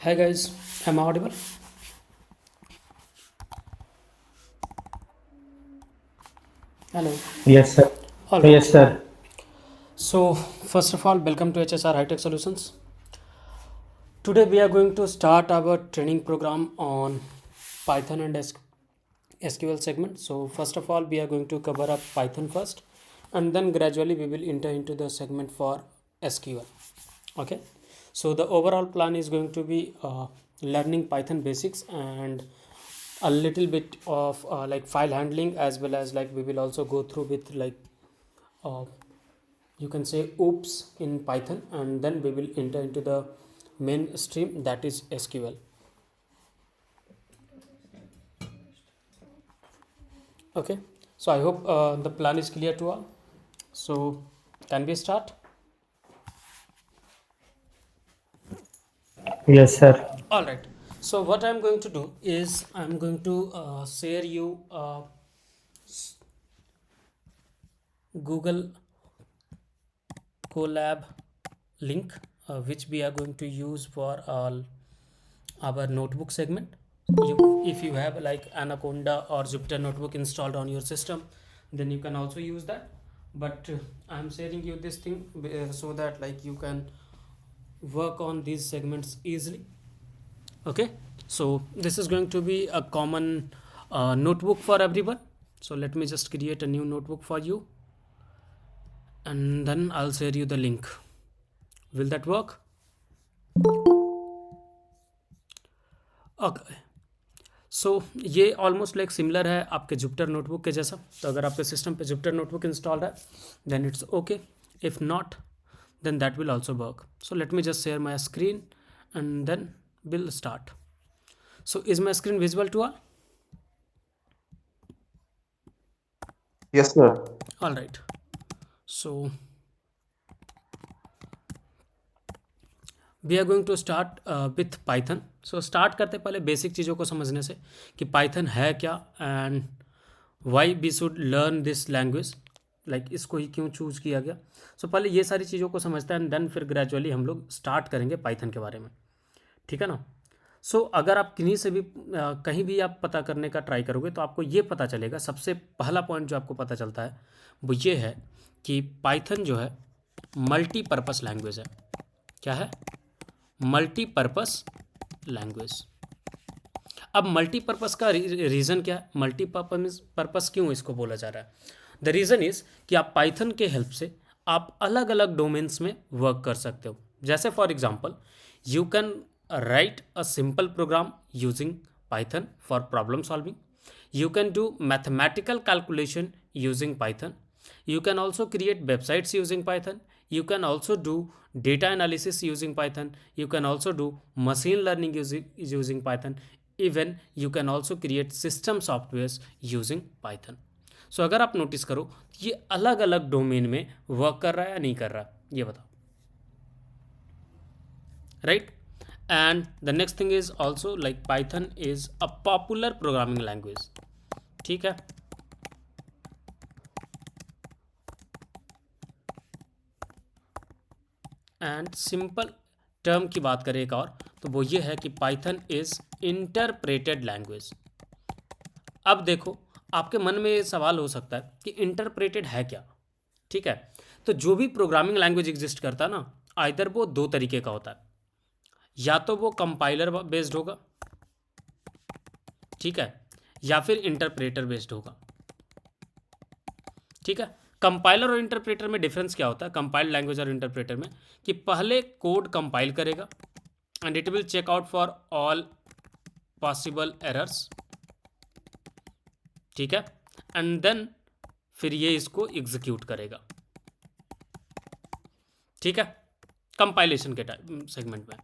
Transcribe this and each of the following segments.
Hi guys, am I audible? Hello. Yes, sir. All right. Yes, sir. So first of all, welcome to HSR High Tech Solutions. Today we are going to start our training program on Python and SQL segment. So first of all, we are going to cover up Python first, and then gradually we will enter into the segment for SQL. Okay. So the overall plan is going to be learning Python basics and a little bit of like file handling, as well as like we will also go through with like uh, you can say oops in Python, and then we will enter into the main stream, that is SQL. Okay, so I hope the plan is clear to all. So can we start? Yes, sir. All right, so what I'm going to do is I'm going to share you Google Colab link, which we are going to use for all our notebook segment. If you have like Anaconda or Jupyter notebook installed on your system, then you can also use that. But I'm sharing you this thing so that like you can work on these segments easily. Okay, so this is going to be a common notebook for everyone. So let me just create a new notebook for you, and then I'll share you the link. Will that work? Okay. सो ये almost like similar है आपके Jupyter notebook के जैसा. तो अगर आपके system पे Jupyter notebook install है then it's okay. If not then that will also work. So let me just share my screen and then we'll start. So is my screen visible to all? Yes, sir. All right. So we are going to start with Python. So start करते पहले basic चीज़ों को समझने से कि Python है क्या and why we should learn this language, like इसको ही क्यों चूज़ किया गया. सो पहले ये सारी चीज़ों को समझते हैं एंड देन फिर ग्रेजुअली हम लोग स्टार्ट करेंगे पाइथन के बारे में. ठीक है ना. सो अगर आप किन्हीं से भी कहीं भी आप पता करने का ट्राई करोगे तो आपको ये पता चलेगा. सबसे पहला पॉइंट जो आपको पता चलता है वो ये है कि पाइथन जो है मल्टीपर्पस लैंग्वेज है. क्या है? Multipurpose language. अब मल्टीपर्पस का रीज़न क्या है? मल्टीपर्पस क्यों इसको बोला जा रहा है? द रीज़न इज़ कि आप पाइथन के हेल्प से आप अलग अलग डोमेन्स में वर्क कर सकते हो. जैसे for example you can write a simple program using Python for problem solving. You can do mathematical calculation using Python. You can also create websites using Python. You can also do data analysis using Python. You can also do machine learning using Python. Even you can also create system softwares using Python. So अगर आप notice करो ये अलग अलग domain में work कर रहा है या नहीं कर रहा, ये बताओ. Right. And the next thing is also like Python is a popular programming language. ठीक है. एंड सिंपल टर्म की बात करें एक और तो वो ये है कि पाइथन इज इंटरप्रेटेड लैंग्वेज. अब देखो आपके मन में ये सवाल हो सकता है कि इंटरप्रेटेड है क्या. ठीक है. तो जो भी प्रोग्रामिंग लैंग्वेज एग्जिस्ट करता है ना, आइदर वो दो तरीके का होता है. या तो वो कंपाइलर बेस्ड होगा, ठीक है, या फिर इंटरप्रेटर बेस्ड होगा. ठीक है. कंपाइलर और इंटरप्रेटर में डिफरेंस क्या होता है कंपाइल्ड लैंग्वेज और इंटरप्रेटर में? कि पहले कोड कंपाइल करेगा and it will check out for all possible errors. ठीक है. एंड देन फिर ये इसको एग्जीक्यूट करेगा. ठीक है. कंपाइलेशन के सेगमेंट में.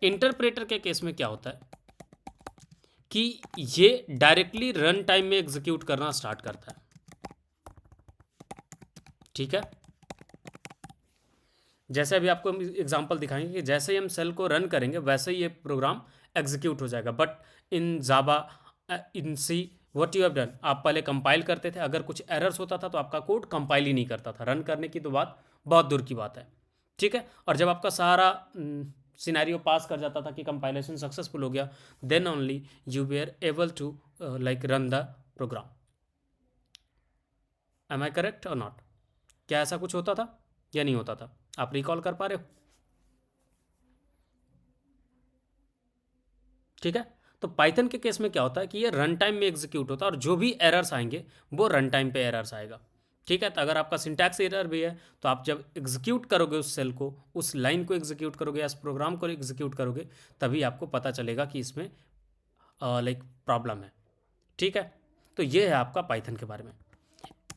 इंटरप्रेटर के केस में क्या होता है कि ये डायरेक्टली रन टाइम में एग्जीक्यूट करना स्टार्ट करता है. ठीक है. जैसे अभी आपको हम एग्जांपल दिखाएंगे कि जैसे ही हम सेल को रन करेंगे वैसे ही ये प्रोग्राम एग्जीक्यूट हो जाएगा. But in Java, in C, what you have done, आप पहले कंपाइल करते थे, अगर कुछ एरर्स होता था तो आपका कोड कंपाइल ही नहीं करता था. रन करने की तो बात बहुत दूर की बात है. ठीक है. और जब आपका सारा सिनेरियो पास कर जाता था कि कंपाइलेशन सक्सेसफुल हो गया, then only you were able to like run the program. Am I correct और नॉट? क्या ऐसा कुछ होता था या नहीं होता था? आप रिकॉल कर पा रहे हो? ठीक है। तो पाइथन के केस में क्या होता है कि ये रन टाइम में एग्जीक्यूट होता है और जो भी एरर्स आएंगे वो रन टाइम पे एरर्स आएगा। ठीक है। तो अगर आपका सिंटैक्स एरर भी है तो आप जब एग्जीक्यूट करोगे उस सेल को, उस लाइन को एग्जीक्यूट करोगे या इस प्रोग्राम को एग्जीक्यूट करोगे, तभी आपको पता चलेगा कि इसमें लाइक प्रॉब्लम है। ठीक है। तो ये है आपका पाइथन के बारे में।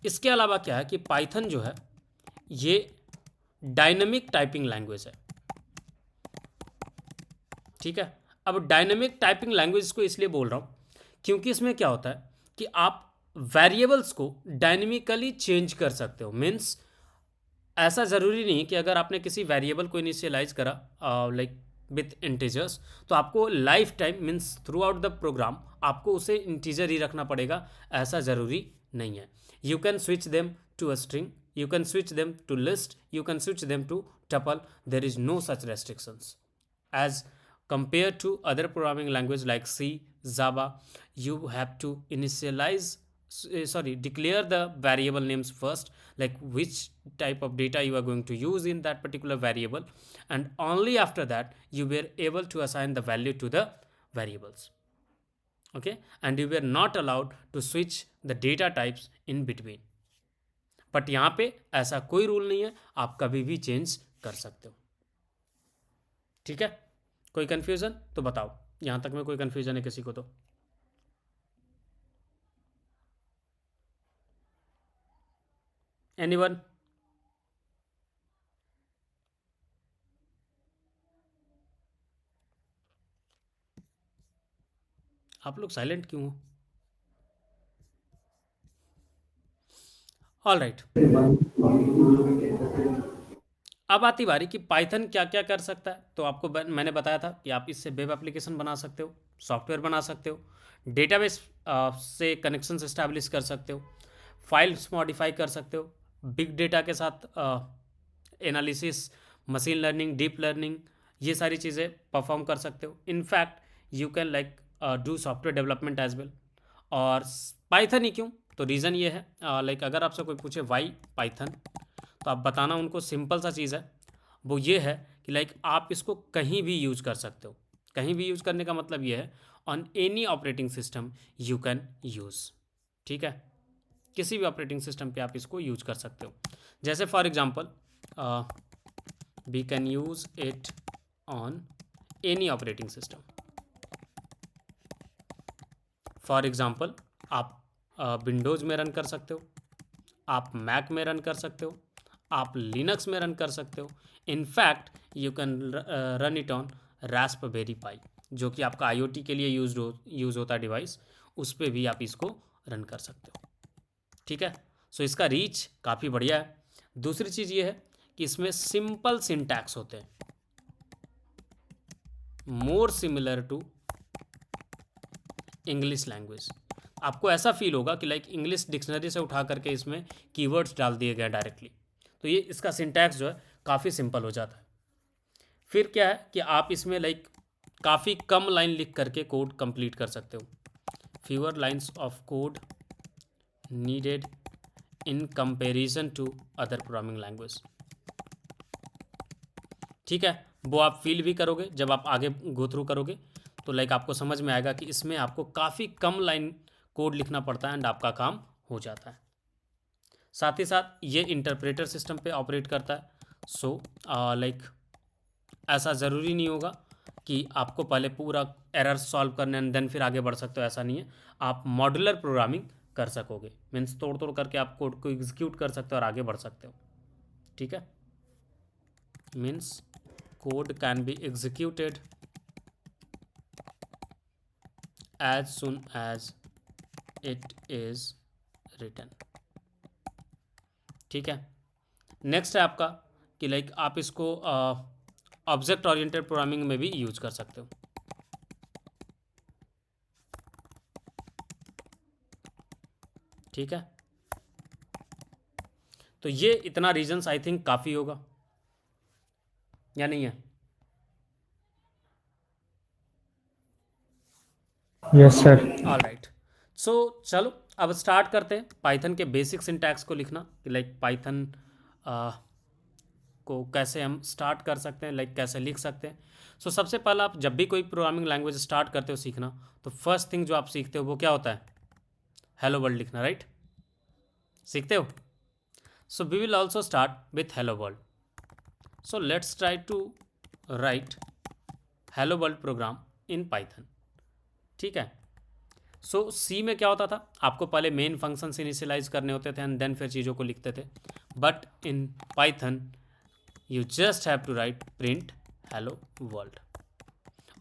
इसके अलावा क्या है कि पाइथन जो है ये डायनेमिक टाइपिंग लैंग्वेज है। ठीक है। अब डायनेमिक टाइपिंग लैंग्वेज को इसलिए बोल रहा हूँ क्योंकि इसमें क्या होता है कि आप वेरिएबल्स को डायनेमिकली चेंज कर सकते हो। मीन्स ऐसा ज़रूरी नहीं कि अगर आपने किसी वेरिएबल को इनिशियलाइज करा लाइक विथ इंटीजर्स, तो आपको lifetime means throughout the program आपको उसे इंटीजर ही रखना पड़ेगा, ऐसा ज़रूरी नहीं है। You can switch them to a string, you can switch them to list, you can switch them to tuple, there is no such restrictions as compared to other programming language like C, Java. You have to initialize, declare the variable names first, like which type of data you are going to use in that particular variable, and only after that you were able to assign the value to the variables. Okay, and you were not allowed to switch the data types in between. But यहाँ पे ऐसा कोई rule नहीं है, आप कभी भी change कर सकते हो। ठीक है। कोई कंफ्यूजन तो बताओ, यहां तक में कोई कंफ्यूजन है किसी को तो? एनीवन? आप लोग साइलेंट क्यों हो? All right. अब आती बारी कि पाइथन क्या क्या कर सकता है। तो आपको मैंने बताया था कि आप इससे वेब एप्लीकेशन बना सकते हो, सॉफ्टवेयर बना सकते हो, डेटाबेस से कनेक्शन इस्टेब्लिश कर सकते हो, फाइल्स मॉडिफाई कर सकते हो, बिग डेटा के साथ analysis, machine learning, deep learning, ये सारी चीज़ें परफॉर्म कर सकते हो। In fact you can like do software development as well. और पाइथन ही क्यों? तो रीज़न ये है लाइक अगर आपसे कोई पूछे वाई पाइथन, तो आप बताना उनको सिंपल सा चीज़ है, वो ये है कि लाइक आप इसको कहीं भी यूज़ कर सकते हो। कहीं भी यूज़ करने का मतलब ये है on any operating system you can use. ठीक है। किसी भी ऑपरेटिंग सिस्टम पे आप इसको यूज कर सकते हो। जैसे for example we can use it on any operating system. For example आप विंडोज़ में रन कर सकते हो, आप मैक में रन कर सकते हो, आप लिनक्स में रन कर सकते हो। In fact you can run it on Raspberry Pi, जो कि आपका आईओटी के लिए यूज़ होता है डिवाइस, उस पर भी आप इसको रन कर सकते हो। ठीक है। सो इसका रीच काफ़ी बढ़िया है। दूसरी चीज़ ये है कि इसमें सिंपल सिंटैक्स होते हैं, more similar to English language. आपको ऐसा फील होगा कि लाइक इंग्लिश डिक्शनरी से उठा करके इसमें कीवर्ड्स डाल दिए गए डायरेक्टली। तो ये इसका सिंटैक्स जो है काफ़ी सिंपल हो जाता है। फिर क्या है कि आप इसमें लाइक काफ़ी कम लाइन लिख करके कोड कंप्लीट कर सकते हो। Fewer lines of code needed in comparison to other programming language. ठीक है। वो आप फील भी करोगे जब आप आगे गो थ्रू करोगे, तो लाइक आपको समझ में आएगा कि इसमें आपको काफ़ी कम लाइन कोड लिखना पड़ता है एंड आपका काम हो जाता है। साथ ही साथ ये इंटरप्रेटर सिस्टम पे ऑपरेट करता है। सो लाइक ऐसा ज़रूरी नहीं होगा कि आपको पहले पूरा एरर सॉल्व करने एंड देन फिर आगे बढ़ सकते हो, ऐसा नहीं है। आप मॉड्यूलर प्रोग्रामिंग कर सकोगे, मीन्स तोड़ तोड़ करके आप कोड को एग्जीक्यूट कर सकते हो और आगे बढ़ सकते हो। ठीक है। Means code can be executed as soon as it is written. ठीक है। नेक्स्ट है आपका कि लाइक आप इसको ऑब्जेक्ट ओरिएंटेड प्रोग्रामिंग में भी यूज कर सकते हो। ठीक है। तो ये इतना रीजन्स आई थिंक काफ़ी होगा या नहीं है? Yes sir. All right. So चलो अब स्टार्ट करते हैं पाइथन के बेसिक सिंटैक्स को लिखना, लाइक पाइथन को कैसे हम स्टार्ट कर सकते हैं, लाइक कैसे लिख सकते हैं। सो सबसे पहला आप जब भी कोई प्रोग्रामिंग लैंग्वेज स्टार्ट करते हो सीखना, तो फर्स्ट थिंग जो आप सीखते हो वो क्या होता है? हेलो वर्ल्ड लिखना, राइट? सीखते हो? So we will also start with hello world. So let's try to write hello world program in Python. ठीक है? सो सी में क्या होता था, आपको पहले मेन फंक्शन इनिशियलाइज करने होते थे एंड देन फिर चीज़ों को लिखते थे. But in Python you just have to write print hello world.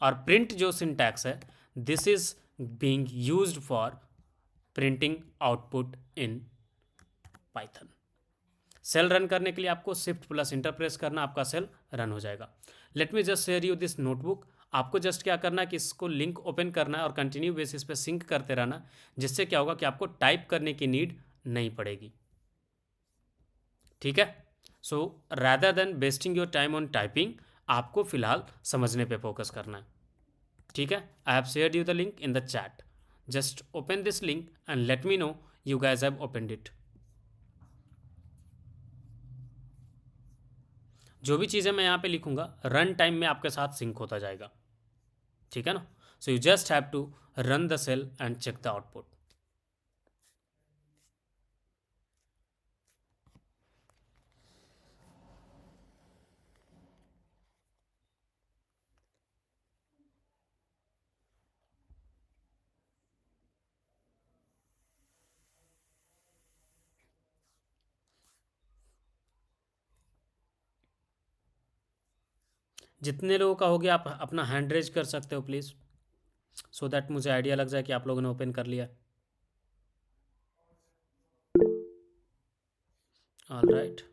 और प्रिंट जो सिंटैक्स है, this is being used for printing output in Python. Cell run करने के लिए आपको शिफ्ट प्लस इंटर प्रेस करना, आपका सेल रन हो जाएगा. Let me just share you this notebook. आपको जस्ट क्या करना है कि इसको लिंक ओपन करना है और कंटिन्यू बेसिस पे सिंक करते रहना, जिससे क्या होगा कि आपको टाइप करने की नीड नहीं पड़ेगी. ठीक है? So rather than wasting your time on typing, आपको फिलहाल समझने पे फोकस करना है. ठीक है? I have shared you the link in the chat. Just open this link and let me know you guys have opened it. जो भी चीज़ें मैं यहाँ पे लिखूंगा रन टाइम में आपके साथ सिंक होता जाएगा. ठीक है ना? So you just have to run the cell and check the output. जितने लोगों का हो गया आप अपना हैंड रेज कर सकते हो प्लीज़, सो दैट मुझे आइडिया लग जाए कि आप लोगों ने ओपन कर लिया. All right.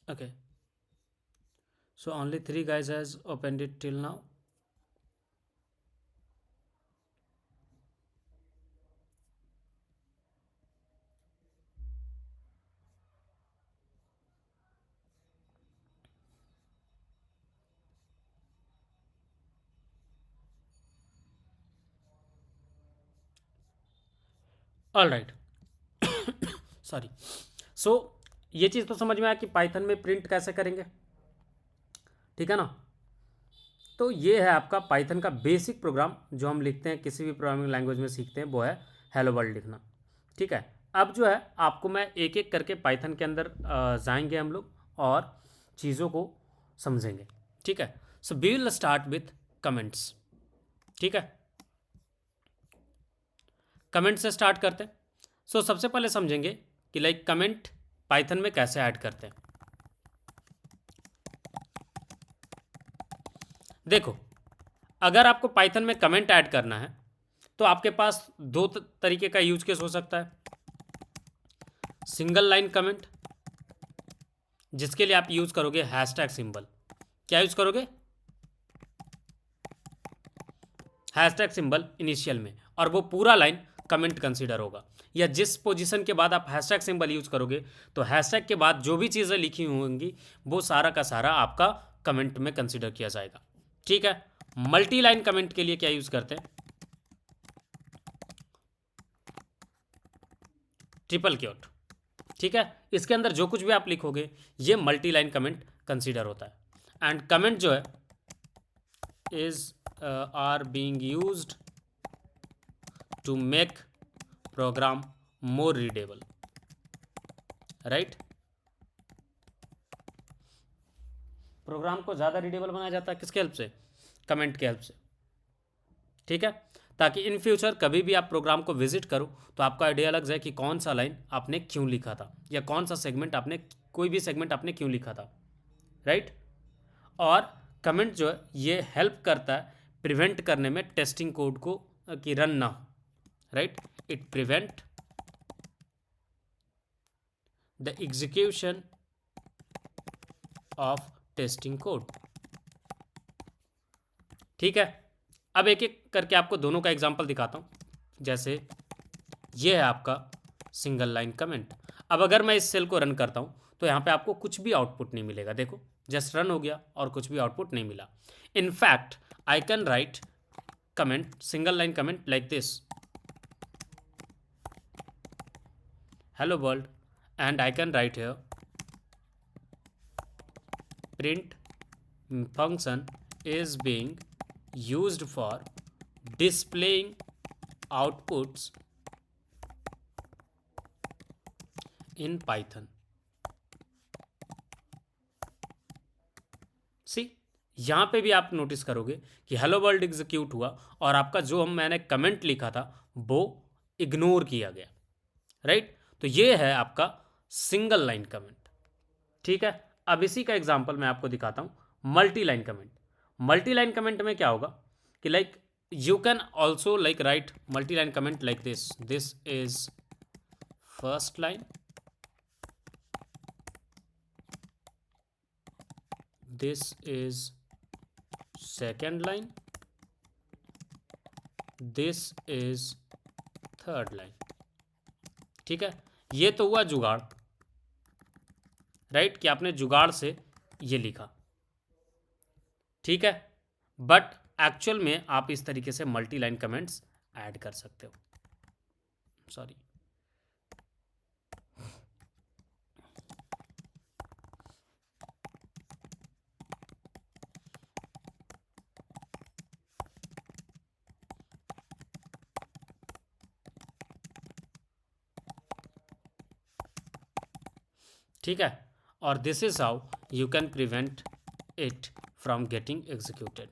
Okay, so only 3 guys has opened it till now. All right. Sorry. So ये चीज़ तो समझ में आया कि पाइथन में प्रिंट कैसे करेंगे. ठीक है ना? तो ये है आपका पाइथन का बेसिक प्रोग्राम जो हम लिखते हैं किसी भी प्रोग्रामिंग लैंग्वेज में सीखते हैं, वो है हेलो वर्ल्ड लिखना. ठीक है? अब जो है आपको मैं एक एक करके पाइथन के अंदर जाएंगे हम लोग और चीज़ों को समझेंगे. ठीक है? So we will start with comments. ठीक है? कमेंट से स्टार्ट करते हैं. सो सबसे पहले समझेंगे कि लाइक कमेंट पाइथन में कैसे ऐड करते हैं. देखो, अगर आपको पाइथन में कमेंट ऐड करना है तो आपके पास दो तरीके का यूज केस हो सकता है. सिंगल लाइन कमेंट, जिसके लिए आप यूज करोगे हैशटैग सिंबल. क्या यूज करोगे? हैशटैग सिंबल इनिशियल में, और वो पूरा लाइन कमेंट कंसीडर होगा. या जिस पोजीशन के बाद आप हैशटैग सिंबल यूज करोगे तो हैशटैग के बाद जो भी चीज़ें लिखी होंगी वो सारा का सारा आपका कमेंट में कंसीडर किया जाएगा. ठीक है? मल्टी लाइन कमेंट के लिए क्या यूज करते हैं? Triple quote. ठीक है? इसके अंदर जो कुछ भी आप लिखोगे ये मल्टी लाइन कमेंट कंसीडर होता है. एंड कमेंट जो है is are being used to make program more readable. Right? Program को ज़्यादा रीडेबल बनाया जाता है किसके हेल्प से? कमेंट के हेल्प से. ठीक है? ताकि इन फ्यूचर कभी भी आप प्रोग्राम को विजिट करो तो आपको आइडिया लग जाए कि कौन सा लाइन आपने क्यों लिखा था, या कौन सा सेगमेंट आपने, कोई भी सेगमेंट आपने क्यों लिखा था. राइट? और कमेंट जो है ये हेल्प करता है प्रिवेंट करने में टेस्टिंग कोड को कि रन ना हो. Right? It prevent the execution of testing code. ठीक है, अब एक एक करके आपको दोनों का एग्जांपल दिखाता हूँ। जैसे ये है आपका सिंगल लाइन कमेंट। अब अगर मैं इस सेल को रन करता हूँ तो यहाँ पे आपको कुछ भी आउटपुट नहीं मिलेगा। देखो जस्ट रन हो गया और कुछ भी आउटपुट नहीं मिला। In fact I can write comment, single line comment like this, hello world, and I can write here print function is being used for displaying outputs in Python. सी यहाँ पे भी आप नोटिस करोगे कि हेलो वर्ल्ड एग्जीक्यूट हुआ और आपका जो मैंने कमेंट लिखा था वो इग्नोर किया गया, राइट। तो ये है आपका सिंगल लाइन कमेंट, ठीक है। अब इसी का एग्जांपल मैं आपको दिखाता हूँ multi line comment. Multi line comment में क्या होगा कि like you can also like right multi line comment like this, this is first line, this is second line, this is third line, ठीक है। ये तो हुआ जुगाड़, राइट, कि आपने जुगाड़ से ये लिखा, ठीक है। बट एक्चुअल में आप इस तरीके से मल्टी लाइन कमेंट्स ऐड कर सकते हो। सॉरी, ठीक है। और this is how you can prevent it from getting executed.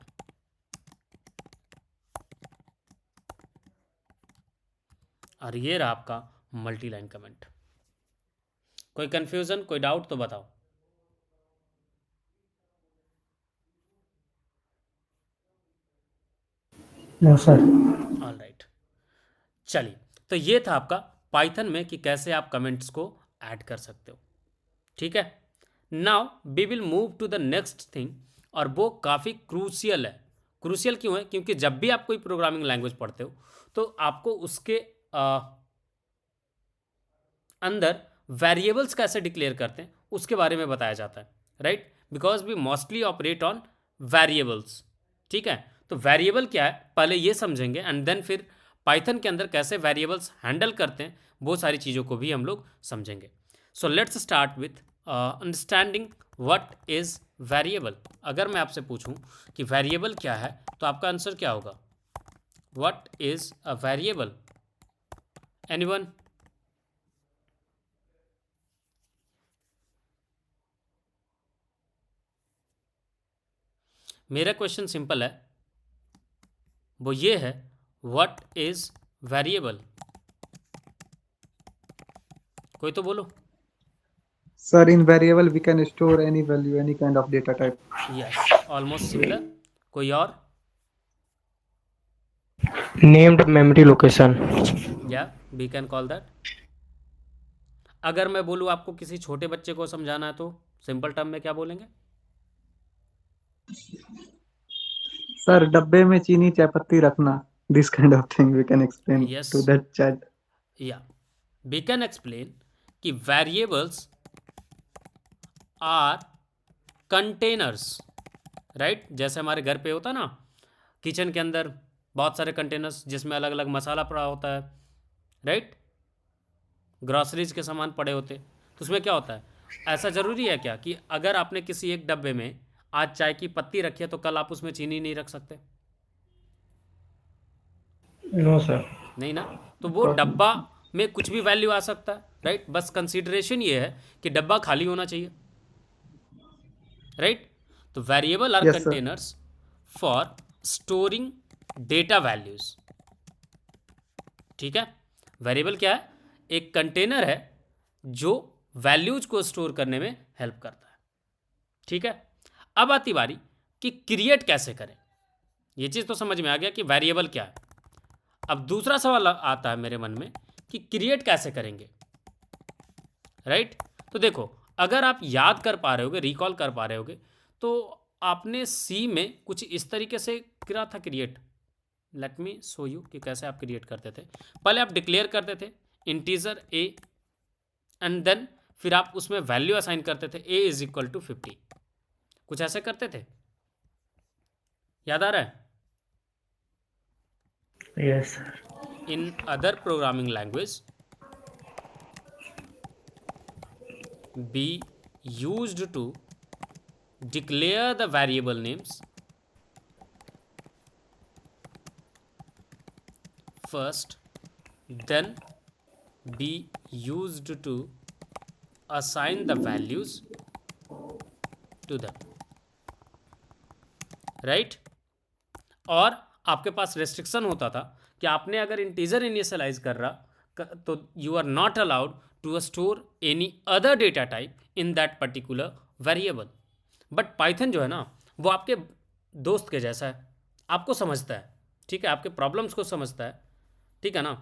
और ये रहा आपका मल्टी लाइन कमेंट। कोई कंफ्यूजन, कोई डाउट तो बताओ। No sir. ऑल राइट, चलिए, तो ये था आपका पाइथन में कि कैसे आप कमेंट्स को ऐड कर सकते हो, ठीक है। Now we will move to the next thing, और वो काफ़ी क्रूशियल है। क्रूशियल क्यों है? क्योंकि जब भी आप कोई प्रोग्रामिंग लैंग्वेज पढ़ते हो तो आपको उसके अंदर वेरिएबल्स कैसे डिक्लेयर करते हैं उसके बारे में बताया जाता है, right, because we mostly operate on variables, ठीक है। तो वेरिएबल क्या है पहले ये समझेंगे, एंड देन फिर पाइथन के अंदर कैसे वेरिएबल्स हैंडल करते हैं वो सारी चीज़ों को भी हम लोग समझेंगे। So let's start with understanding what is variable. अगर मैं आपसे पूछूं कि वेरिएबल क्या है तो आपका आंसर क्या होगा? What is a variable? Anyone? मेरा क्वेश्चन सिंपल है, वो ये है, व्हाट इज वेरिएबल? कोई तो बोलो। Sir, in variable we can store any value, any kind of data type. Yes, almost similar. कोई और? Named memory location. या वी कैन कॉल दैट। अगर मैं बोलूँ आपको किसी छोटे बच्चे को समझाना है तो सिंपल टर्म में क्या बोलेंगे? Sir, डब्बे में चीनी चाय पत्ती रखना. This kind of thing we can explain Yes. to that child. या वी कैन एक्सप्लेन कि वेरिएबल्स आर कंटेनर्स, राइट। जैसे हमारे घर पे होता ना, किचन के अंदर बहुत सारे कंटेनर्स जिसमें अलग अलग मसाला पड़ा होता है, राइट, ग्रॉसरीज के सामान पड़े होते, तो उसमें क्या होता है? ऐसा ज़रूरी है क्या कि अगर आपने किसी एक डब्बे में आज चाय की पत्ती रखी है तो कल आप उसमें चीनी नहीं रख सकते? No sir. नहीं ना। तो वो डब्बा में कुछ भी वैल्यू आ सकता है, राइट। बस कंसीडरेशन ये है कि डब्बा खाली होना चाहिए, राइट। तो variable are Yes, sir. Containers for storing data values, ठीक है। वेरिएबल क्या है? एक कंटेनर है जो वैल्यूज को स्टोर करने में हेल्प करता है, ठीक है। अब आती बारी कि क्रिएट कैसे करें। ये चीज़ तो समझ में आ गया कि वेरिएबल क्या है। अब दूसरा सवाल आता है मेरे मन में कि क्रिएट कैसे करेंगे, राइट। तो देखो, अगर आप याद कर पा रहे होगे, रिकॉल कर पा रहे होगे, तो आपने सी में कुछ इस तरीके से करा था create, let me show you कि कैसे आप क्रिएट करते थे। पहले आप डिक्लेयर करते थे इंटीजर ए एंड देन फिर आप उसमें वैल्यू असाइन करते थे ए इज इक्वल टू 50, कुछ ऐसे करते थे, याद आ रहा है? Yes, sir. In other programming language, be used to declare the variable names first, then be used to assign the values to them, right? और आपके पास रेस्ट्रिक्शन होता था कि आपने अगर इंटीजर इनिशियलाइज कर रहा तो you are not allowed to store any other data type in that particular variable. But Python जो है ना वो आपके दोस्त के जैसा है, आपको समझता है, ठीक है, आपके प्रॉब्लम्स को समझता है, ठीक है ना।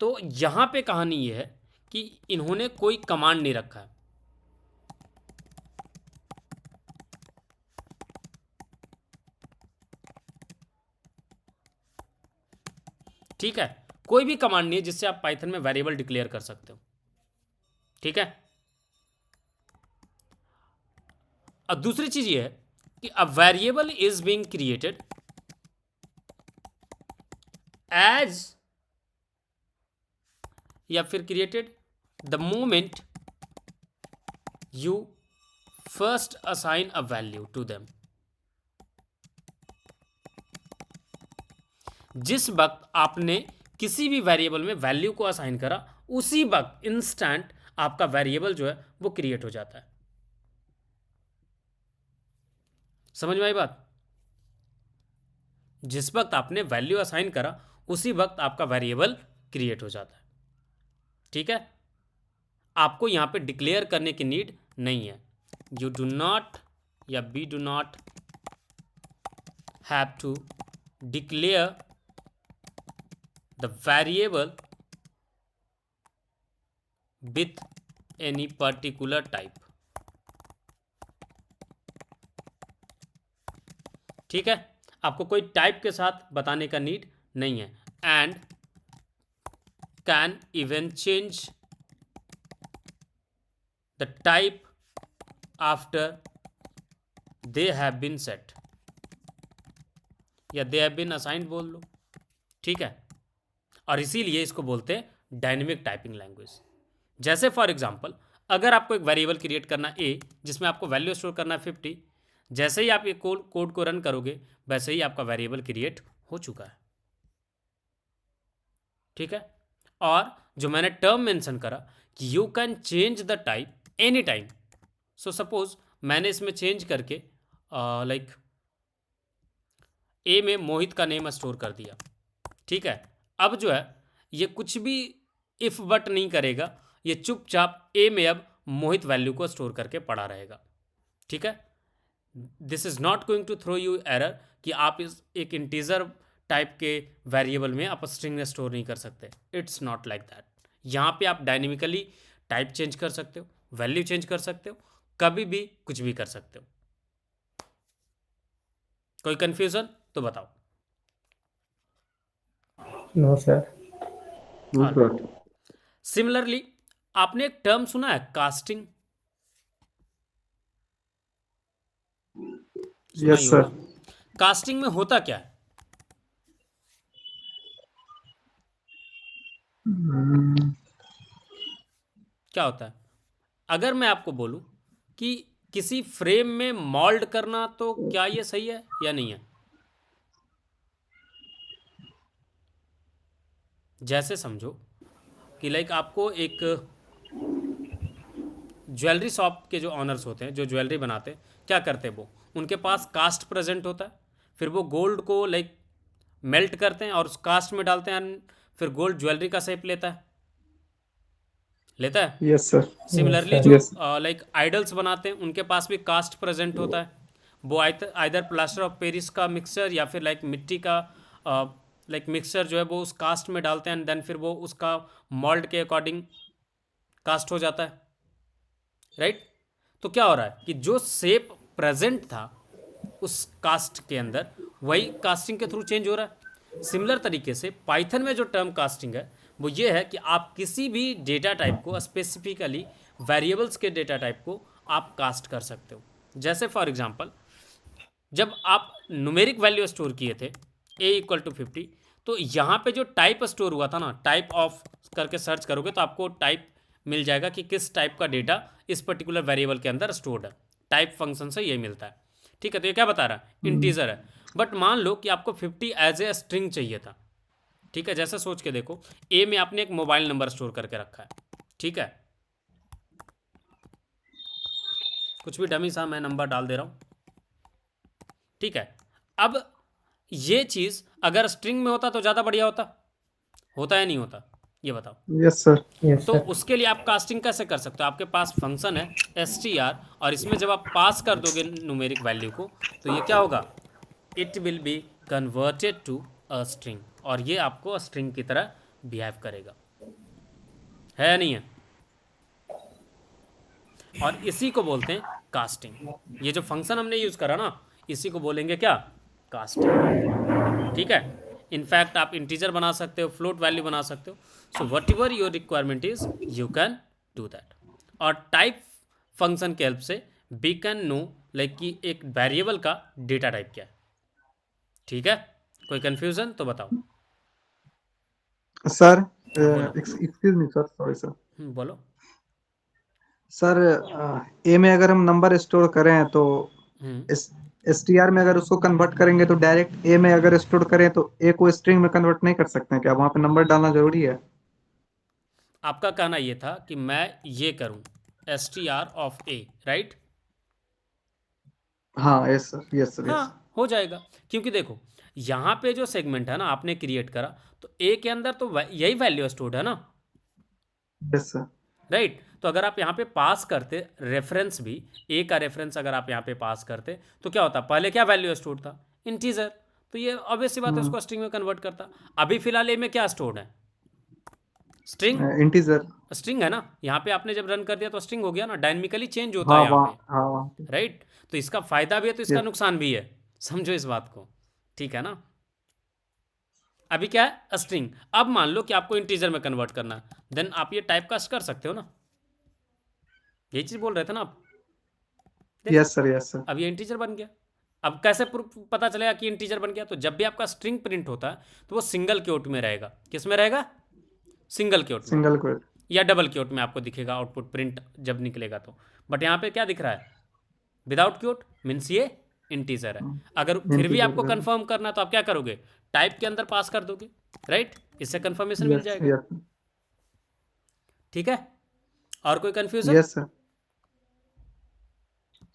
तो यहाँ पे कहानी ये है कि इन्होंने कोई कमांड नहीं रखा है, ठीक है, कोई भी कमांड नहीं है जिससे आप पाइथन में वेरिएबल डिक्लेयर कर सकते हो, ठीक है। अब दूसरी चीज ये है कि a variable is being created as या फिर created the moment you first assign a value to them. जिस वक्त आपने किसी भी वेरिएबल में वैल्यू को असाइन करा उसी वक्त इंस्टेंट आपका वेरिएबल जो है वो क्रिएट हो जाता है। समझ में आई बात? जिस वक्त आपने वैल्यू असाइन करा उसी वक्त आपका वेरिएबल क्रिएट हो जाता है, ठीक है। आपको यहां पे डिक्लेयर करने की नीड नहीं है। यू डू नॉट या we do not have to declare the variable with any particular type, ठीक है। आपको कोई टाइप के साथ बताने का नीड नहीं है। And can even change the type after they have been set या दे हैव बीन असाइंड बोल लो, ठीक है। और इसीलिए इसको बोलते हैं डायनेमिक टाइपिंग लैंग्वेज। जैसे फॉर एग्जांपल अगर आपको एक वेरिएबल क्रिएट करना ए जिसमें आपको वैल्यू स्टोर करना है 50, जैसे ही आप ये कोड को रन करोगे वैसे ही आपका वेरिएबल क्रिएट हो चुका है, ठीक है। और जो मैंने टर्म मेंशन करा कि you can change the type any time, so suppose मैंने इसमें चेंज करके लाइक ए में मोहित का नेम स्टोर कर दिया, ठीक है। अब जो है ये कुछ भी इफ बट नहीं करेगा, ये चुपचाप ए में अब मोहित वैल्यू को स्टोर करके पड़ा रहेगा, ठीक है। This is not going to throw you error कि आप इस एक इंटीजर टाइप के वेरिएबल में आप स्ट्रिंग स्टोर नहीं कर सकते। It's not like that. यहाँ पे आप डायनेमिकली टाइप चेंज कर सकते हो, वैल्यू चेंज कर सकते हो, कभी भी कुछ भी कर सकते हो। कोई कंफ्यूजन तो बताओ। No, sir. सिमिलरली आपने एक टर्म सुना है कास्टिंग? Yes sir. कास्टिंग में होता क्या है? क्या होता है? अगर मैं आपको बोलूं कि किसी फ्रेम में मोल्ड करना, तो क्या ये सही है या नहीं है? जैसे समझो कि लाइक आपको एक ज्वेलरी शॉप के जो ऑनर्स होते हैं, जो ज्वेलरी बनाते हैं, क्या करते हैं वो, उनके पास कास्ट प्रेजेंट होता है, फिर वो गोल्ड को लाइक मेल्ट करते हैं और उस कास्ट में डालते हैं, फिर गोल्ड ज्वेलरी का शेप लेता है। Yes sir. सिमिलरली Yes, जो लाइक आइडल्स बनाते हैं उनके पास भी कास्ट प्रेजेंट होता है। वो आइदर प्लास्टर ऑफ पेरिस का मिक्सचर या फिर लाइक मिट्टी का लाइक मिक्सचर जो है वो उस कास्ट में डालते हैं एंड देन फिर वो उसका मोल्ड के अकॉर्डिंग कास्ट हो जाता है, राइट। तो क्या हो रहा है कि जो शेप प्रेजेंट था उस कास्ट के अंदर वही कास्टिंग के थ्रू चेंज हो रहा है। सिमिलर तरीके से पाइथन में जो टर्म कास्टिंग है वो ये है कि आप किसी भी डेटा टाइप को, स्पेसिफिकली वेरिएबल्स के डेटा टाइप को आप कास्ट कर सकते हो। जैसे फॉर एग्जांपल जब आप न्यूमेरिक वैल्यू स्टोर किए थे a=50, तो यहाँ पे जो टाइप स्टोर हुआ था ना, टाइप ऑफ करके सर्च करोगे तो आपको टाइप मिल जाएगा कि किस टाइप का डेटा इस पर्टिकुलर वेरिएबल के अंदर स्टोर्ड है। टाइप फंक्शन से ये मिलता है। ठीक है, तो ये क्या बता रहा है, इंटीजर है। बट मान लो कि आपको 50 एज ए स्ट्रिंग चाहिए था। ठीक है, जैसे सोच के देखो, ए में आपने एक मोबाइल नंबर स्टोर करके रखा है। ठीक है, कुछ भी डमी सा मैं नंबर डाल दे रहा हूँ। ठीक है, अब ये चीज़ अगर स्ट्रिंग में होता तो ज़्यादा बढ़िया होता या नहीं होता, ये बताओ। Yes sir. Yes, तो sir. उसके लिए आप कास्टिंग कैसे कर सकते हो, आपके पास फंक्शन है str, और इसमें जब आप पास कर दोगे न्यूमेरिक वैल्यू को तो ये क्या होगा, it will be converted to a string, और ये आपको स्ट्रिंग की तरह बिहेव करेगा, है या नहीं है। और इसी को बोलते हैं कास्टिंग। ये जो फंक्शन हमने यूज़ करा ना, इसी को बोलेंगे क्या, कास्टिंग। ठीक है, इनफैक्ट आप इंटीजर बना सकते हो, फ्लोट वैल्यू बना सकते हो। So what ever your requirement is you can do that. और टाइप फंक्शन के हेल्प से वी कैन नो लाइक कि एक वेरिएबल का डेटा टाइप क्या है। ठीक है, कोई कंफ्यूजन तो बताओ। सर बोलो। Excuse me sir, sorry sir. बोलो। सर ए में अगर हम नंबर स्टोर करें तो हम्म, STR में अगर उसको कन्वर्ट करेंगे तो डायरेक्ट ए में अगर स्टोर करें तो ए को स्ट्रिंग में कन्वर्ट नहीं कर सकते हैं क्या? वहां पे नंबर डालना जरूरी है? आपका कहना ये था कि मैं ये करूं str ऑफ a, राइट। हाँ यस सर, यस सर, हाँ, यस हो जाएगा, क्योंकि देखो यहाँ पे जो सेगमेंट है ना आपने क्रिएट करा, तो ए के अंदर तो यही वैल्यू स्टोर्ड है ना, यस सर। राइट। तो अगर आप यहाँ पे पास करते रेफरेंस भी, ए का रेफरेंस अगर आप यहाँ पे पास करते तो क्या होता, पहले क्या वैल्यू स्टोर्ड था, इंटीजर। तो ये ऑब्वियस सी बात है, उसको स्ट्रिंग में कन्वर्ट करता। अभी फिलहाल ए में क्या स्टोर्ड है, स्ट्रिंग। इंटीजर। स्ट्रिंग है ना, यहाँ पे आपने जब रन कर दिया तो स्ट्रिंग हो गया ना, डायनेमिकली चेंज होता है हाँ यहाँ वहाँ, पे, हाँ वहाँ पे। राइट। तो इसका फायदा भी है तो इसका यस। नुकसान भी है, समझो इस बात को। ठीक है ना, अभी क्या है स्ट्रिंग, अब मान लो कि आपको इंटीजर में कन्वर्ट करना है, देन आप ये टाइप कास्ट कर सकते हो ना, यही चीज बोल रहे थे ना आप। देखो यस सर, यस सर। अब ये इंटीजर बन गया। अब कैसे पता चलेगा कि इंटीजर बन गया, तो जब भी आपका स्ट्रिंग प्रिंट होता है तो वो सिंगल क्योट में रहेगा। किस में रहेगा, सिंगल क्योट में, सिंगल क्वेट। या डबल क्योट में आपको दिखेगा आउटपुट प्रिंट जब निकलेगा तो। बट यहाँ पे क्या दिख रहा है, विदाउट क्योट, मीन्स ये इंटीजर है। अगर फिर भी आपको इंटीजर। कंफर्म करना है तो आप क्या करोगे, टाइप के अंदर पास कर दोगे, राइट। इससे कंफर्मेशन मिल यस जाएगा। यस ठीक है, और कोई confusion. Yes sir.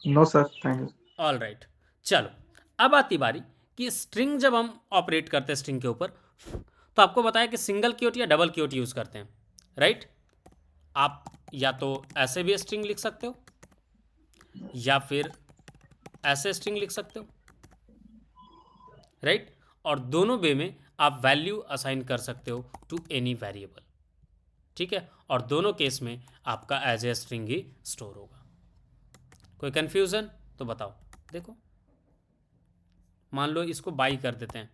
No sir, thank you. All right, चलो अब आती बारी कि स्ट्रिंग जब हम ऑपरेट करते हैं स्ट्रिंग के ऊपर, तो आपको बताया कि सिंगल क्योट या डबल क्योट यूज करते हैं, राइट। आप या तो ऐसे भी स्ट्रिंग लिख सकते हो या फिर ऐसे स्ट्रिंग लिख सकते हो, राइट। और दोनों वे में आप वैल्यू असाइन कर सकते हो टू एनी वेरिएबल। ठीक है, और दोनों केस में आपका एज ए स्ट्रिंग ही स्टोर होगा। कोई कंफ्यूजन तो बताओ। देखो मान लो इसको बाई कर देते हैं,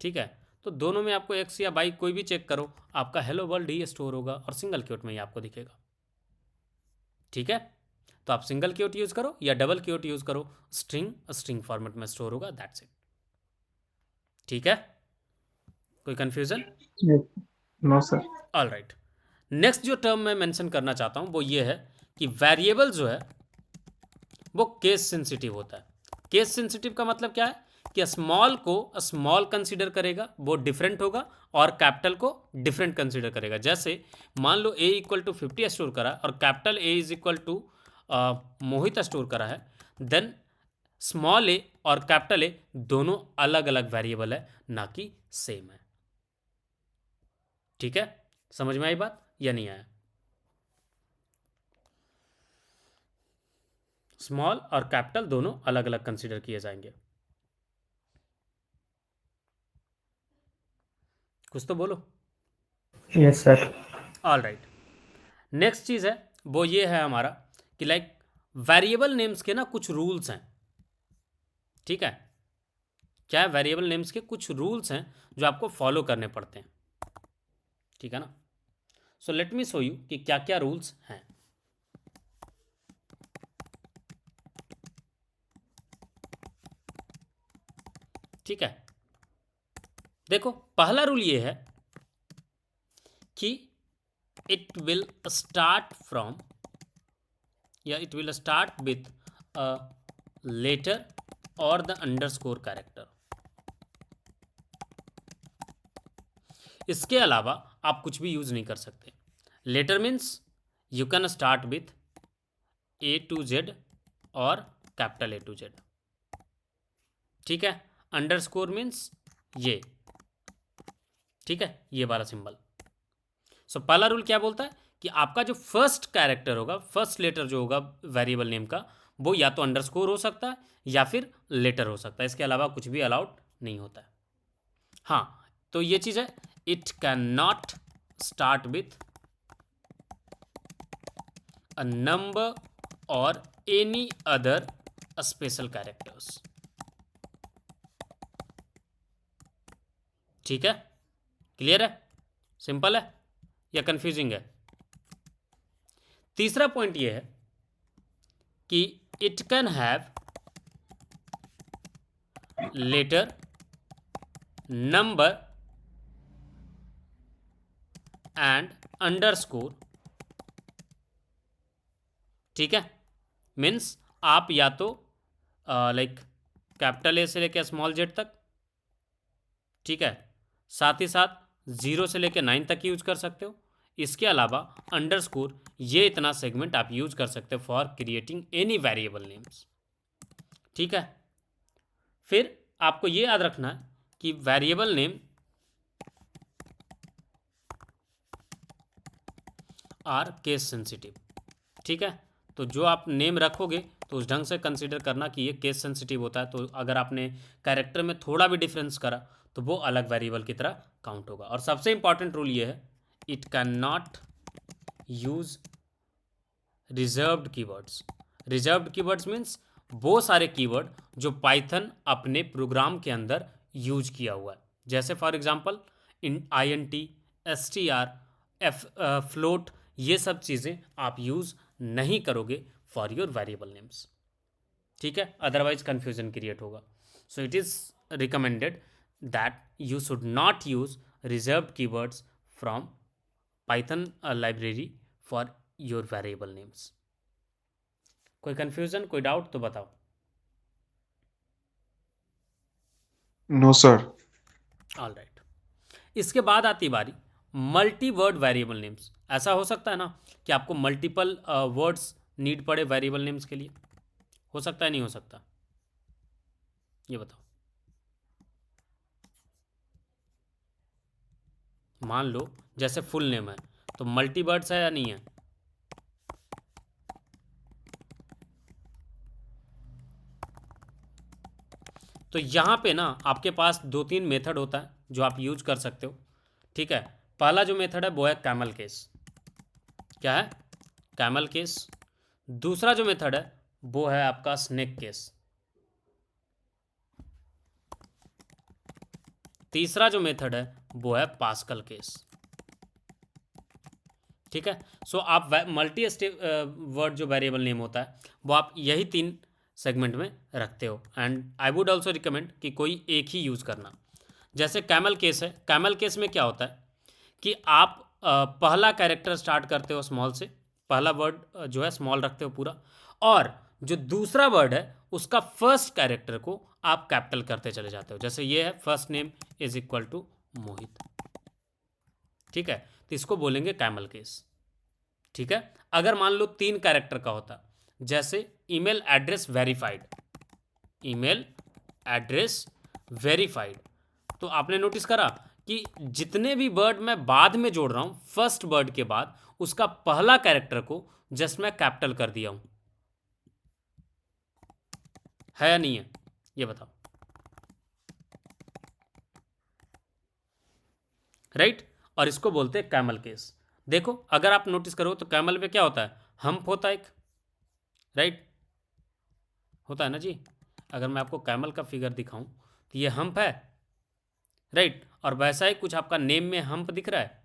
ठीक है, तो दोनों में आपको एक्स या बाई कोई भी चेक करो, आपका हेलो वर्ल्ड ही स्टोर होगा और सिंगल क्योट में ही आपको दिखेगा। ठीक है, तो आप सिंगल क्योट यूज करो या डबल क्योट यूज करो, स्ट्रिंग स्ट्रिंग फॉर्मेट में स्टोर होगा, दैट्स इट। ठीक है, कोई confusion. No sir. All right, next जो टर्म मैं मेंशन करना चाहता हूं वो ये है कि वेरिएबल जो है वो केस सेंसिटिव होता है। केस सेंसिटिव का मतलब क्या है कि स्मॉल को स्मॉल कंसीडर करेगा, वो डिफरेंट होगा, और कैपिटल को डिफरेंट कंसीडर करेगा। जैसे मान लो a=50 स्टोर करा और कैपिटल A मोहित स्टोर करा है, देन स्मॉल ए और कैपिटल ए दोनों अलग अलग वेरिएबल है, ना कि सेम है। ठीक है, समझ में आई बात या नहीं आया। स्मॉल और कैपिटल दोनों अलग अलग कंसीडर किए जाएंगे। कुछ तो बोलो। Yes, sir. All right, next चीज है वो ये है हमारा कि लाइक वेरिएबल नेम्स के ना कुछ रूल्स हैं। ठीक है, क्या है, वेरिएबल नेम्स के कुछ रूल्स हैं जो आपको फॉलो करने पड़ते हैं, ठीक है ना। So let me show you कि क्या क्या रूल्स हैं। ठीक है, देखो पहला रूल ये है कि इट विल स्टार्ट फ्रॉम या it will start with a letter और द अंडरस्कोर कैरेक्टर। इसके अलावा आप कुछ भी यूज नहीं कर सकते। Letter means you can start with A to Z और कैपिटल A to Z, ठीक है। अंडरस्कोर मीन्स ये, ठीक है, ये वाला सिंबल। सो पहला रूल क्या बोलता है कि आपका जो फर्स्ट कैरेक्टर होगा, फर्स्ट लेटर जो होगा वेरिएबल नेम का, वो या तो अंडरस्कोर हो सकता है या फिर लेटर हो सकता है, इसके अलावा कुछ भी अलाउड नहीं होता है। हाँ, तो ये चीज़ है, it can not start with a number और एनी अदर स्पेशल कैरेक्टर्स, ठीक है। क्लियर है, सिंपल है या कंफ्यूजिंग है? तीसरा पॉइंट ये है कि it can have letter, number and underscore, ठीक है। मीन्स आप या तो लाइक कैपिटल ए से लेकर स्मॉल जेड तक, ठीक है, साथ ही साथ 0 से लेकर 9 तक यूज कर सकते हो। इसके अलावा अंडरस्कोर, ये इतना सेगमेंट आप यूज कर सकते हो for creating any variable names, ठीक है। फिर आपको ये याद रखना है कि variable name are case sensitive, ठीक है। तो जो आप नेम रखोगे तो उस ढंग से कंसीडर करना कि ये केस सेंसिटिव होता है। तो अगर आपने कैरेक्टर में थोड़ा भी डिफरेंस करा तो वो अलग वेरिएबल की तरह काउंट होगा। और सबसे इंपॉर्टेंट रूल ये है, it can not use reserved keywords. Reserved keywords means वो सारे कीवर्ड जो पाइथन अपने प्रोग्राम के अंदर यूज किया हुआ है, जैसे for example INT, STR, float, ये सब चीज़ें आप यूज़ नहीं करोगे फॉर योर वेरिएबल नेम्स, ठीक है, अदरवाइज कंफ्यूजन क्रिएट होगा। So it is recommended that you should not use reserved keywords from Python library for your variable names. कोई कंफ्यूजन, कोई डाउट तो बताओ। No, sir. ऑल राइट, इसके बाद आती बारी मल्टी वर्ड वेरिएबल नेम्स। ऐसा हो सकता है ना कि आपको मल्टीपल वर्ड्स नीड पड़े वेरिएबल नेम्स के लिए, हो सकता है नहीं हो सकता, ये बताओ। मान लो जैसे फुल नेम है तो मल्टी वर्ड्स है या नहीं है? तो यहाँ पे ना आपके पास 2-3 मेथड होता है जो आप यूज कर सकते हो, ठीक है। पहला जो मेथड है वो है कैमल केस। क्या है? Camel case. दूसरा जो मेथड है वो है आपका स्नेक केस। तीसरा जो मेथड है वो है पास्कल केस, ठीक है। सो आप मल्टी स्टेप वर्ड जो वेरिएबल नेम होता है वो आप यही 3 सेगमेंट में रखते हो। And I would also recommend कि कोई एक ही यूज़ करना। जैसे कैमल केस है, कैमल केस में क्या होता है कि आप पहला कैरेक्टर स्टार्ट करते हो स्मॉल से, पहला वर्ड जो है स्मॉल रखते हो पूरा, और जो दूसरा वर्ड है उसका फर्स्ट कैरेक्टर को आप कैपिटल करते चले जाते हो। जैसे ये है first name is equal to Mohit, ठीक है, तो इसको बोलेंगे कैमल केस, ठीक है। अगर मान लो 3 कैरेक्टर का होता, जैसे email address verified, email address verified, तो आपने नोटिस करा कि जितने भी वर्ड मैं बाद में जोड़ रहा हूं फर्स्ट वर्ड के बाद, उसका पहला कैरेक्टर को जस्ट मैं कैपिटल कर दिया हूं, है या नहीं है ये बताओ, राइट। और इसको बोलते हैं कैमल केस। देखो अगर आप नोटिस करो तो कैमल पे क्या होता है, हम्प होता है एक, राइट, होता है ना जी। अगर मैं आपको कैमल का फिगर दिखाऊं तो ये हम्प है, राइट। और वैसा ही कुछ आपका नेम में हम्प दिख रहा है,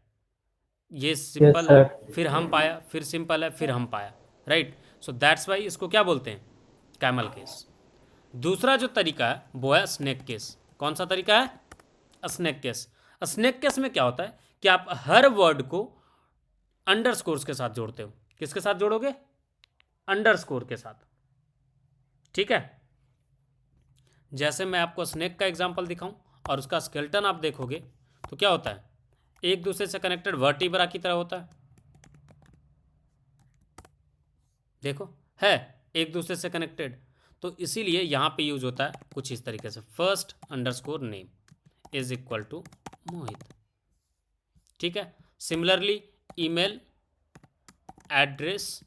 ये Yes, सिंपल है, sir. फिर हम्प आया, फिर सिंपल है, फिर हम्प आया, राइट। सो दैट्स वाई इसको क्या बोलते हैं, कैमल केस। दूसरा जो तरीका है वो है स्नेक केस। कौन सा तरीका है, स्नेक केस। स्नेक केस में क्या होता है कि आप हर वर्ड को अंडरस्कोर्स के साथ जोड़ते हो। किसके साथ जोड़ोगे, अंडरस्कोर के साथ, ठीक है। जैसे मैं आपको स्नेक का एग्जांपल दिखाऊं और उसका स्केलेटन आप देखोगे तो क्या होता है, एक दूसरे से कनेक्टेड वर्टिब्रा की तरह होता है, देखो है एक दूसरे से कनेक्टेड। तो इसीलिए यहां पे यूज होता है कुछ इस तरीके से, first underscore name is equal to Mohit, ठीक है। Similarly email address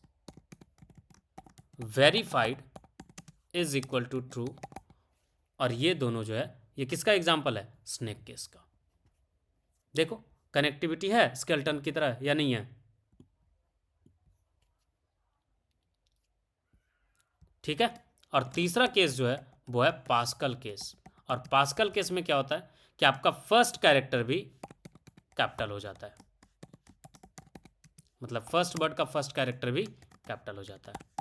verified is equal to true, और ये दोनों जो है ये किसका एग्जाम्पल है, स्नेक केस का। देखो कनेक्टिविटी है स्केलेटन की तरह या नहीं है, ठीक है। और तीसरा केस जो है वो है पास्कल केस। और पास्कल केस में क्या होता है कि आपका फर्स्ट कैरेक्टर भी कैपिटल हो जाता है, मतलब फर्स्ट वर्ड का फर्स्ट कैरेक्टर भी कैपिटल हो जाता है।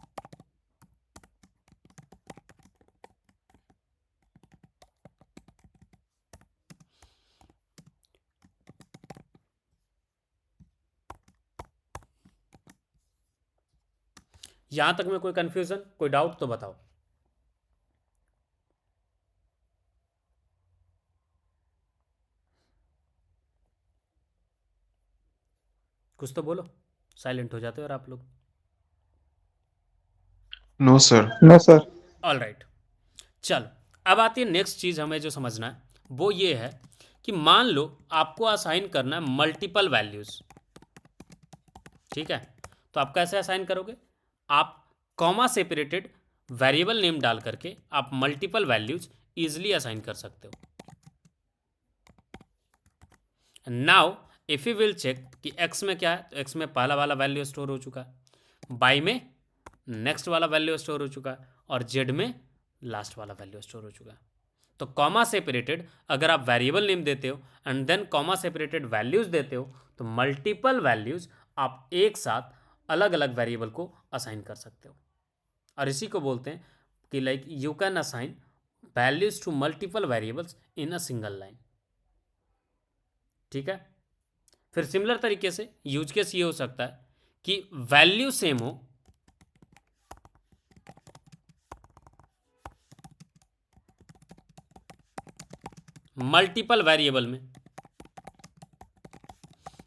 यहां तक में कोई कंफ्यूजन, कोई डाउट तो बताओ। कुछ तो बोलो, साइलेंट हो जाते हो और आप लोग। No, sir. No sir. All right, चलो अब आती है नेक्स्ट चीज हमें जो समझना है, वो ये है कि मान लो आपको असाइन करना है मल्टीपल वैल्यूज, ठीक है। तो आप कैसे असाइन करोगे, आप कॉमा सेपरेटेड वेरिएबल नेम डाल करके आप मल्टीपल वैल्यूज इजिली असाइन कर सकते हो। Now if you will check कि एक्स में क्या है, तो एक्स में पहला वाला वैल्यू स्टोर हो चुका है, बाई में नेक्स्ट वाला वैल्यू स्टोर हो चुका है, और जेड में लास्ट वाला वैल्यू स्टोर हो चुका है। तो कॉमा सेपरेटेड अगर आप वेरिएबल नेम देते हो and then comma separated values देते हो, तो मल्टीपल वैल्यूज आप एक साथ अलग अलग वेरिएबल को असाइन कर सकते हो। और इसी को बोलते हैं कि like you can assign values to multiple variables in a single line, ठीक है। फिर सिमिलर तरीके से यूज केस ये हो सकता है कि वैल्यू सेम हो, मल्टीपल वेरिएबल में,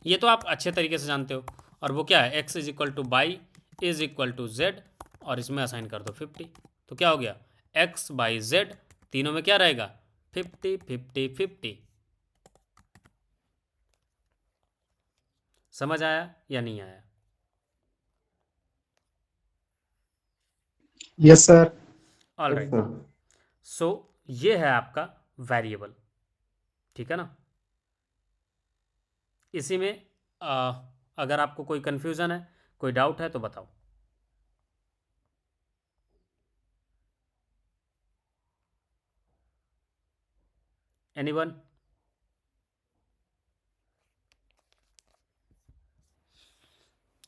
ये तो आप अच्छे तरीके से जानते हो। और वो क्या है, x is equal to y is equal to z, और इसमें असाइन कर दो 50। तो क्या हो गया, x बाई जेड, तीनों में क्या रहेगा, 50 50 50। समझ आया या नहीं आया, yes sir. All right. So ये है आपका वेरिएबल, ठीक है ना। इसी में अगर आपको कोई कंफ्यूजन है, कोई डाउट है तो बताओ। एनीवन,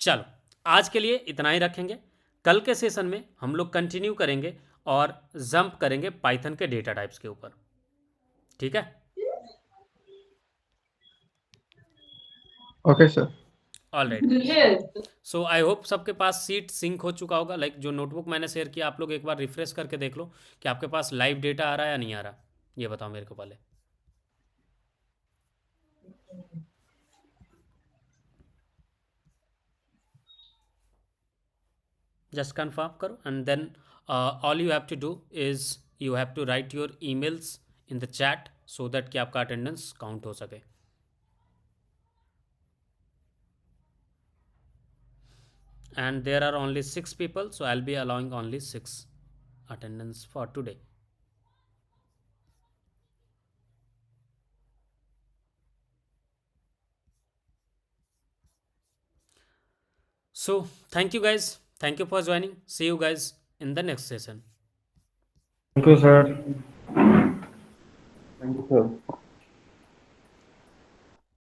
चलो आज के लिए इतना ही रखेंगे। कल के सेशन में हम लोग कंटिन्यू करेंगे और जंप करेंगे पाइथन के डेटा टाइप्स के ऊपर, ठीक है। Okay sir. All right, so I hope सबके पास सीट सिंक हो चुका होगा। लाइक जो नोटबुक मैंने शेयर किया आप लोग एक बार रिफ्रेश करके देख लो कि आपके पास लाइव डेटा आ रहा है या नहीं आ रहा, ये बताओ मेरे को पहले। just confirm karo, and then all you have to do is you have to write your emails in the chat so that कि आपका अटेंडेंस काउंट हो सके। and there are only 6 people, so I'll be allowing only 6 attendance for today. So thank you guys, thank you for joining, see you guys in the next session. Thank you, sir. Thank you, sir.